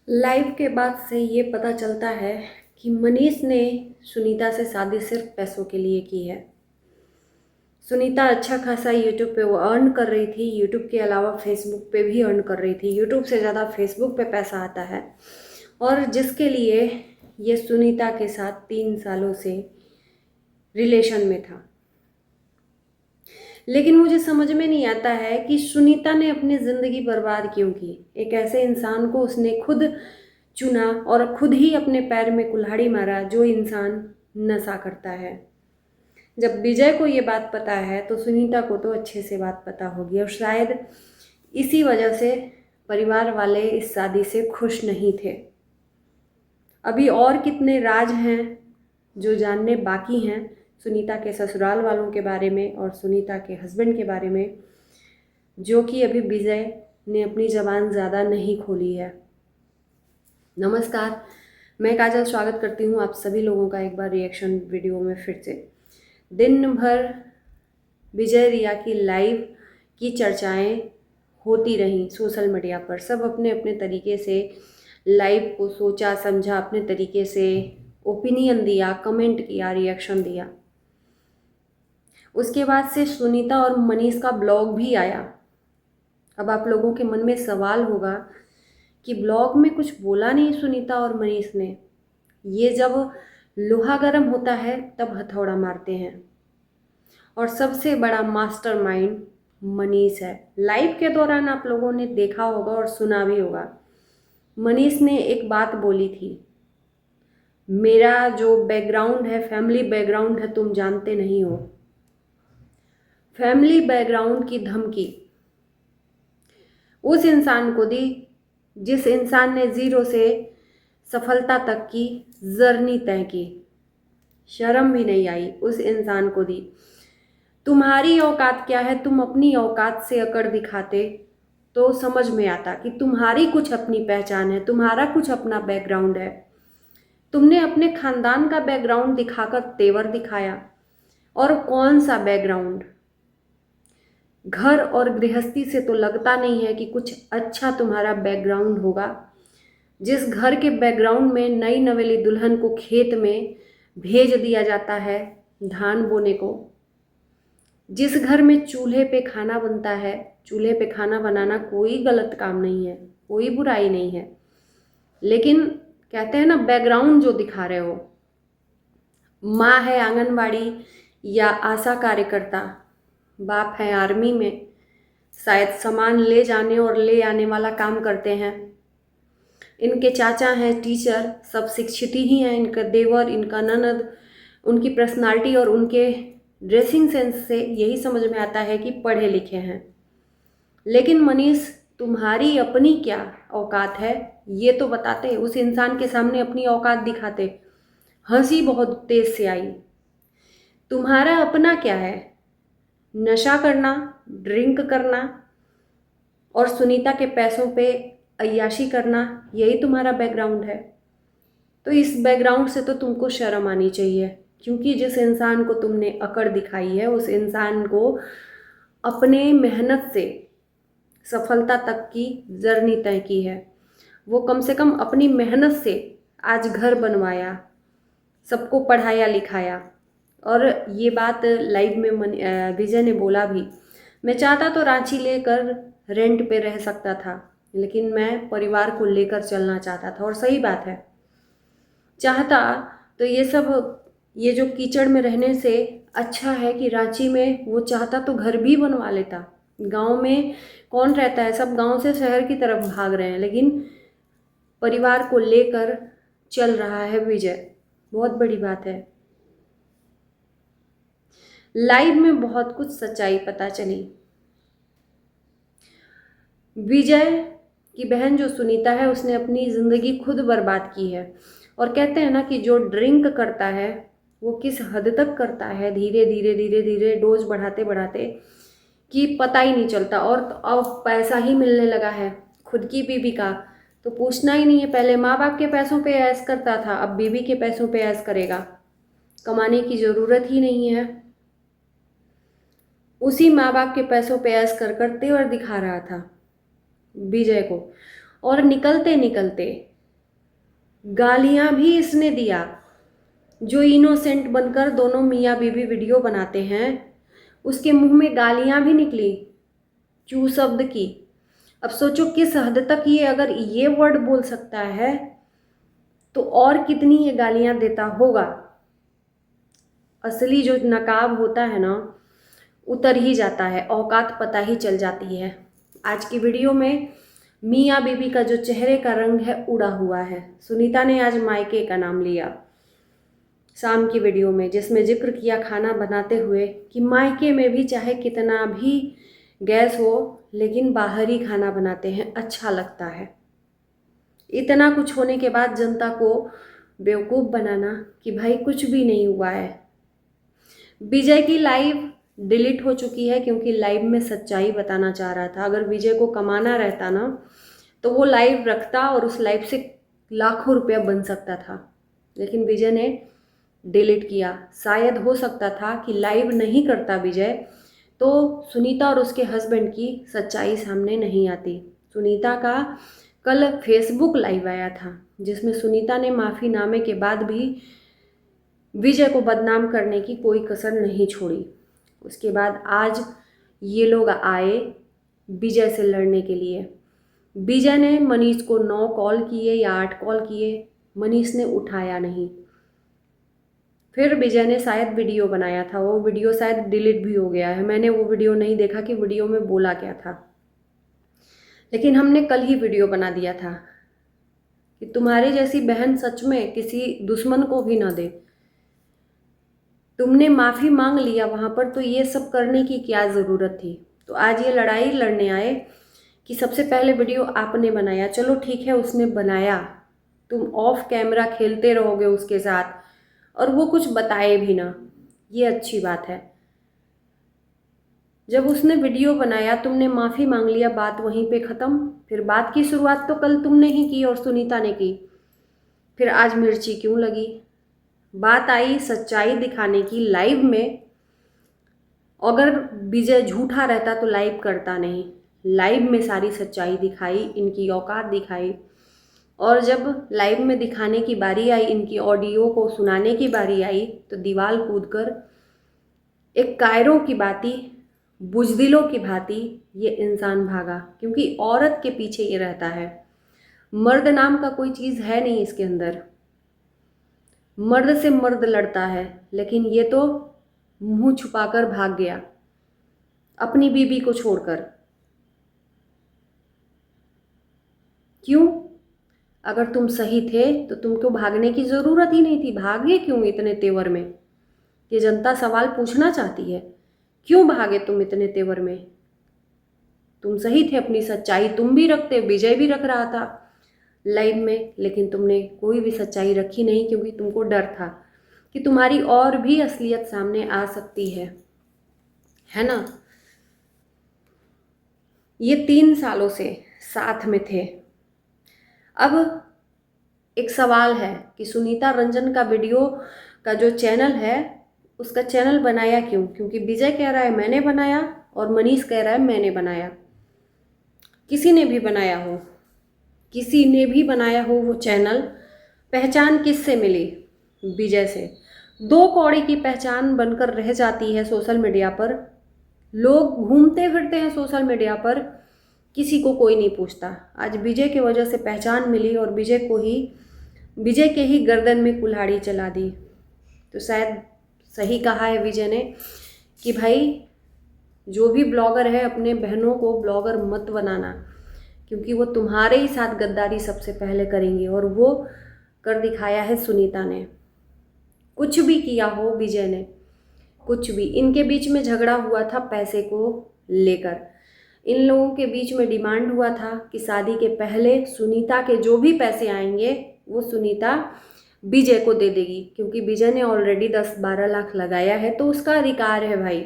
Live के बाद से ये पता चलता है कि मनीष ने सुनीता से शादी सिर्फ पैसों के लिए की है। सुनीता अच्छा खासा यूट्यूब पे वो अर्न कर रही थी, यूट्यूब के अलावा फेसबुक पे भी अर्न कर रही थी। यूट्यूब से ज़्यादा फेसबुक पे पैसा आता है, और जिसके लिए ये सुनीता के साथ 3 सालों से रिलेशन में था। लेकिन मुझे समझ में नहीं आता है कि सुनीता ने अपनी ज़िंदगी बर्बाद क्यों की। एक ऐसे इंसान को उसने खुद चुना और खुद ही अपने पैर में कुल्हाड़ी मारा, जो इंसान नशा करता है। जब विजय को ये बात पता है तो सुनीता को तो अच्छे से बात पता होगी, और शायद इसी वजह से परिवार वाले इस शादी से खुश नहीं थे। अभी और कितने राज हैं जो जानने बाकी हैं सुनीता के ससुराल वालों के बारे में और सुनीता के हस्बैंड के बारे में, जो कि अभी विजय ने अपनी ज़बान ज़्यादा नहीं खोली है। नमस्कार, मैं काजल स्वागत करती हूँ आप सभी लोगों का एक बार रिएक्शन वीडियो में फिर से। दिन भर विजय रिया की लाइव की चर्चाएं होती रहीं सोशल मीडिया पर। सब अपने अपने तरीके से लाइव को सोचा समझा, अपने तरीके से ओपिनियन दिया, कमेंट किया, रिएक्शन दिया। उसके बाद से सुनीता और मनीष का ब्लॉग भी आया। अब आप लोगों के मन में सवाल होगा कि ब्लॉग में कुछ बोला नहीं सुनीता और मनीष ने। ये जब लोहा गर्म होता है तब हथौड़ा मारते हैं, और सबसे बड़ा मास्टरमाइंड मनीष है। लाइव के दौरान आप लोगों ने देखा होगा और सुना भी होगा, मनीष ने एक बात बोली थी, मेरा जो बैकग्राउंड है, फैमिली बैकग्राउंड है, तुम जानते नहीं हो। फैमिली बैकग्राउंड की धमकी उस इंसान को दी जिस इंसान ने जीरो से सफलता तक की जर्नी तय की। शर्म भी नहीं आई उस इंसान को दी। तुम्हारी औकात क्या है, तुम अपनी औकात से अकड़ दिखाते तो समझ में आता कि तुम्हारी कुछ अपनी पहचान है, तुम्हारा कुछ अपना बैकग्राउंड है। तुमने अपने खानदान का बैकग्राउंड दिखाकर तेवर दिखाया, और कौन सा बैकग्राउंड। घर और गृहस्थी से तो लगता नहीं है कि कुछ अच्छा तुम्हारा बैकग्राउंड होगा। जिस घर के बैकग्राउंड में नई नवेली दुल्हन को खेत में भेज दिया जाता है धान बोने को, जिस घर में चूल्हे पे खाना बनता है, चूल्हे पे खाना बनाना कोई गलत काम नहीं है, कोई बुराई नहीं है, लेकिन कहते हैं ना बैकग्राउंड जो दिखा रहे हो, माँ है आंगनबाड़ी या आशा कार्यकर्ता, बाप है आर्मी में, शायद सामान ले जाने और ले आने वाला काम करते हैं, इनके चाचा हैं टीचर, सब शिक्षित ही हैं, इनका देवर, इनका ननद, उनकी पर्सनालिटी और उनके ड्रेसिंग सेंस से यही समझ में आता है कि पढ़े लिखे हैं। लेकिन मनीष, तुम्हारी अपनी क्या औकात है ये तो बताते। उस इंसान के सामने अपनी औकात दिखाते। हंसी बहुत तेज से आई। तुम्हारा अपना क्या है? नशा करना, ड्रिंक करना और सुनीता के पैसों पे अय्याशी करना, यही तुम्हारा बैकग्राउंड है। तो इस बैकग्राउंड से तो तुमको शर्म आनी चाहिए, क्योंकि जिस इंसान को तुमने अकड़ दिखाई है उस इंसान को अपने मेहनत से सफलता तक की जर्नी तय की है। वो कम से कम अपनी मेहनत से आज घर बनवाया, सबको पढ़ाया लिखाया। और ये बात लाइव में विजय ने बोला भी, मैं चाहता तो रांची लेकर रेंट पे रह सकता था, लेकिन मैं परिवार को लेकर चलना चाहता था। और सही बात है, चाहता तो ये जो कीचड़ में रहने से अच्छा है कि रांची में वो चाहता तो घर भी बनवा लेता। गांव में कौन रहता है, सब गांव से शहर की तरफ भाग रहे हैं, लेकिन परिवार को लेकर चल रहा है विजय, बहुत बड़ी बात है। लाइव में बहुत कुछ सच्चाई पता चली। विजय की बहन जो सुनीता है उसने अपनी ज़िंदगी खुद बर्बाद की है। और कहते हैं ना कि जो ड्रिंक करता है वो किस हद तक करता है, धीरे धीरे धीरे धीरे डोज बढ़ाते बढ़ाते, कि पता ही नहीं चलता। और अब पैसा ही मिलने लगा है खुद की बीबी का, तो पूछना ही नहीं है। पहले माँ बाप के पैसों पे ऐश करता था, अब बीबी के पैसों पे ऐश करेगा। कमाने की ज़रूरत ही नहीं है। उसी माँ बाप के पैसों पे ऐश कर कर तेवर दिखा रहा था विजय को। और निकलते निकलते गालियां भी इसने दिया। जो इनोसेंट बनकर दोनों मियाँ बीवी वीडियो बनाते हैं, उसके मुंह में गालियां भी निकली, चू शब्द की। अब सोचो किस हद तक ये अगर ये वर्ड बोल सकता है तो और कितनी ये गालियां देता होगा। असली जो नकाब होता है ना, उतर ही जाता है, औकात पता ही चल जाती है। आज की वीडियो में मियाँ बीबी का जो चेहरे का रंग है उड़ा हुआ है। सुनीता ने आज मायके का नाम लिया शाम की वीडियो में, जिसमें जिक्र किया खाना बनाते हुए कि मायके में भी चाहे कितना भी गैस हो लेकिन बाहर ही खाना बनाते हैं, अच्छा लगता है। इतना कुछ होने के बाद जनता को बेवकूफ़ बनाना कि भाई कुछ भी नहीं हुआ है। विजय की लाइव डिलीट हो चुकी है क्योंकि लाइव में सच्चाई बताना चाह रहा था। अगर विजय को कमाना रहता ना तो वो लाइव रखता और उस लाइव से लाखों रुपया बन सकता था, लेकिन विजय ने डिलीट किया। शायद हो सकता था कि लाइव नहीं करता विजय तो सुनीता और उसके हस्बैंड की सच्चाई सामने नहीं आती। सुनीता का कल फेसबुक लाइव आया था जिसमें सुनीता ने माफ़ीनामे के बाद भी विजय को बदनाम करने की कोई कसर नहीं छोड़ी। उसके बाद आज ये लोग आए विजय से लड़ने के लिए। विजय ने मनीष को 9 कॉल किए या 8 कॉल किए, मनीष ने उठाया नहीं। फिर विजय ने शायद वीडियो बनाया था, वो वीडियो शायद डिलीट भी हो गया है। मैंने वो वीडियो नहीं देखा कि वीडियो में बोला क्या था, लेकिन हमने कल ही वीडियो बना दिया था कि तुम्हारे जैसी बहन सच में किसी दुश्मन को भी ना दे। तुमने माफ़ी मांग लिया वहाँ पर, तो ये सब करने की क्या ज़रूरत थी। तो आज ये लड़ाई लड़ने आए कि सबसे पहले वीडियो आपने बनाया। चलो ठीक है, उसने बनाया, तुम ऑफ कैमरा खेलते रहोगे उसके साथ और वो कुछ बताए भी ना, ये अच्छी बात है। जब उसने वीडियो बनाया, तुमने माफ़ी मांग लिया, बात वहीं पे ख़त्म। फिर बात की शुरुआत तो कल तुमने ही की और सुनीता ने की, फिर आज मिर्ची क्यों लगी। बात आई सच्चाई दिखाने की लाइव में। अगर विजय झूठा रहता तो लाइव करता नहीं, लाइव में सारी सच्चाई दिखाई, इनकी औकात दिखाई। और जब लाइव में दिखाने की बारी आई, इनकी ऑडियो को सुनाने की बारी आई, तो दीवार कूदकर एक कायरों की भांति, बुजदिलों की भांति ये इंसान भागा, क्योंकि औरत के पीछे ये रहता है। मर्द नाम का कोई चीज़ है नहीं इसके अंदर। मर्द से मर्द लड़ता है, लेकिन ये तो मुंह छुपाकर भाग गया अपनी बीबी को छोड़कर। क्यों? अगर तुम सही थे तो तुमको भागने की ज़रूरत ही नहीं थी। भागे क्यों इतने तेवर में? ये जनता सवाल पूछना चाहती है, क्यों भागे तुम इतने तेवर में? तुम सही थे, अपनी सच्चाई तुम भी रखते, विजय भी रख रहा था लाइव में, लेकिन तुमने कोई भी सच्चाई रखी नहीं क्योंकि तुमको डर था कि तुम्हारी और भी असलियत सामने आ सकती है ना। ये 3 सालों से साथ में थे। अब एक सवाल है कि सुनीता रंजन का वीडियो का जो चैनल है, उसका चैनल बनाया क्यों? क्योंकि विजय कह रहा है मैंने बनाया और मनीष कह रहा है मैंने बनाया। किसी ने भी बनाया हो, किसी ने भी बनाया हो वो चैनल, पहचान किससे मिली? विजय से। 2 कौड़ी की पहचान बनकर रह जाती है सोशल मीडिया पर। लोग घूमते फिरते हैं सोशल मीडिया पर, किसी को कोई नहीं पूछता। आज विजय की वजह से पहचान मिली और विजय के ही गर्दन में कुल्हाड़ी चला दी। तो शायद सही कहा है विजय ने कि भाई जो भी ब्लॉगर है, अपने बहनों को ब्लॉगर मत बनाना, क्योंकि वो तुम्हारे ही साथ गद्दारी सबसे पहले करेंगे, और वो कर दिखाया है सुनीता ने। कुछ भी किया हो विजय ने, कुछ भी। इनके बीच में झगड़ा हुआ था पैसे को लेकर। इन लोगों के बीच में डिमांड हुआ था कि शादी के पहले सुनीता के जो भी पैसे आएंगे वो सुनीता विजय को दे देगी, क्योंकि विजय ने ऑलरेडी 10-12 लाख लगाया है। तो उसका अधिकार है भाई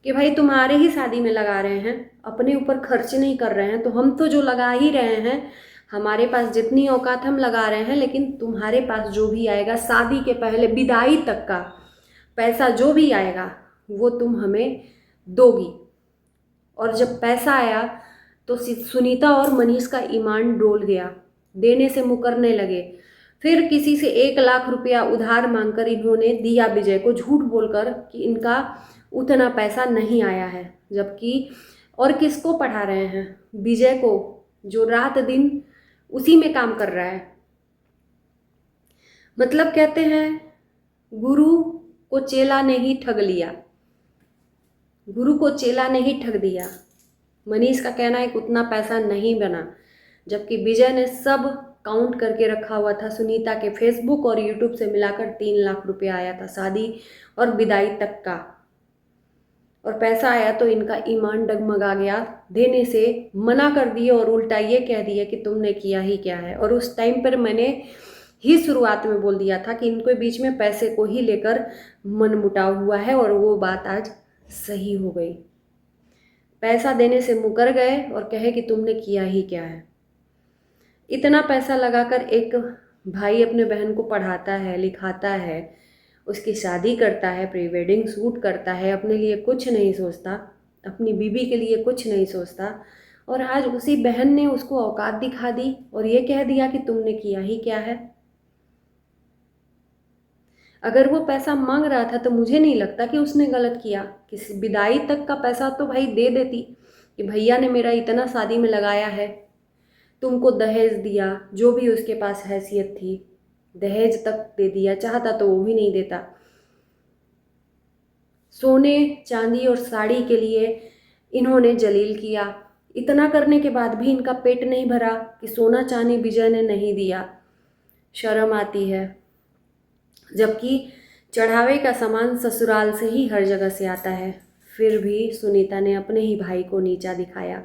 कि भाई तुम्हारे ही शादी में लगा रहे हैं, अपने ऊपर खर्च नहीं कर रहे हैं, तो हम तो जो लगा ही रहे हैं, हमारे पास जितनी औकात हम लगा रहे हैं, लेकिन तुम्हारे पास जो भी आएगा शादी के पहले विदाई तक का पैसा जो भी आएगा वो तुम हमें दोगी। और जब पैसा आया तो सुनीता और मनीष का ईमान डोल गया, देने से मुकरने लगे। फिर किसी से 1 लाख रुपया उधार मांगकर इन्होंने दिया विजय को, झूठ बोलकर कि इनका उतना पैसा नहीं आया है। जबकि और किसको पढ़ा रहे हैं? विजय को, जो रात दिन उसी में काम कर रहा है। मतलब कहते हैं गुरु को चेला ने ही ठग लिया, गुरु को चेला ने ही ठग दिया। मनीष का कहना है कि उतना पैसा नहीं बना, जबकि विजय ने सब काउंट करके रखा हुआ था। सुनीता के फेसबुक और यूट्यूब से मिलाकर 3 लाख रुपया आया था शादी और विदाई तक का, और पैसा आया तो इनका ईमान डगमगा गया, देने से मना कर दिए और उल्टा ये कह दिया कि तुमने किया ही क्या है। और उस टाइम पर मैंने ही शुरुआत में बोल दिया था कि इनके बीच में पैसे को ही लेकर मनमुटाव हुआ है, और वो बात आज सही हो गई। पैसा देने से मुकर गए और कहे कि तुमने किया ही क्या है। इतना पैसा लगाकर एक भाई अपने बहन को पढ़ाता है, लिखाता है, उसकी शादी करता है, प्री वेडिंग शूट करता है, अपने लिए कुछ नहीं सोचता, अपनी बीबी के लिए कुछ नहीं सोचता, और आज उसी बहन ने उसको औकात दिखा दी और ये कह दिया कि तुमने किया ही क्या है। अगर वो पैसा मांग रहा था तो मुझे नहीं लगता कि उसने गलत किया। किसी विदाई तक का पैसा तो भाई दे देती कि भैया ने मेरा इतना शादी में लगाया है, तुमको दहेज दिया, जो भी उसके पास हैसियत थी दहेज तक दे दिया, चाहता तो वो भी नहीं देता। सोने चांदी और साड़ी के लिए इन्होंने जलील किया। इतना करने के बाद भी इनका पेट नहीं भरा कि सोना चांदी विजय ने नहीं दिया। शर्म आती है। जबकि चढ़ावे का सामान ससुराल से ही हर जगह से आता है, फिर भी सुनीता ने अपने ही भाई को नीचा दिखाया।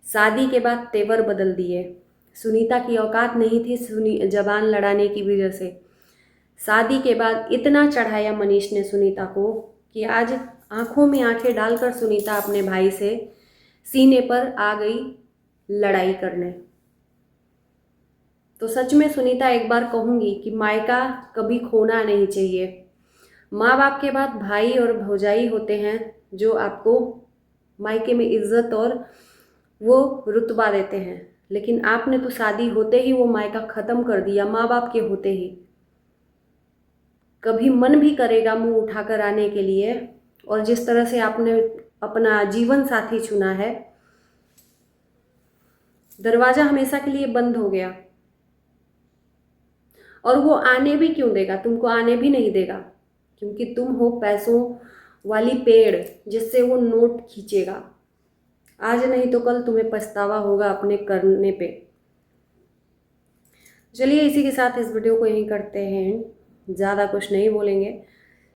शादी के बाद तेवर बदल दिए। सुनीता की औकात नहीं थी जबान लड़ाने की वजह से। शादी के बाद इतना चढ़ाया मनीष ने सुनीता को कि आज आंखों में आंखें डालकर सुनीता अपने भाई से सीने पर आ गई लड़ाई करने। तो सच में सुनीता एक बार कहूँगी कि मायका कभी खोना नहीं चाहिए। माँ बाप के बाद भाई और भौजाई होते हैं जो आपको मायके में इज्जत और वो रुतबा देते हैं, लेकिन आपने तो शादी होते ही वो मायका ख़त्म कर दिया, माँ बाप के होते ही। कभी मन भी करेगा मुंह उठाकर आने के लिए, और जिस तरह से आपने अपना जीवन साथी चुना है, दरवाज़ा हमेशा के लिए बंद हो गया। और वो आने भी क्यों देगा? तुमको आने भी नहीं देगा, क्योंकि तुम हो पैसों वाली पेड़ जिससे वो नोट खींचेगा। आज नहीं तो कल तुम्हें पछतावा होगा अपने करने पे। चलिए इसी के साथ इस वीडियो को यहीं करते हैं, ज़्यादा कुछ नहीं बोलेंगे।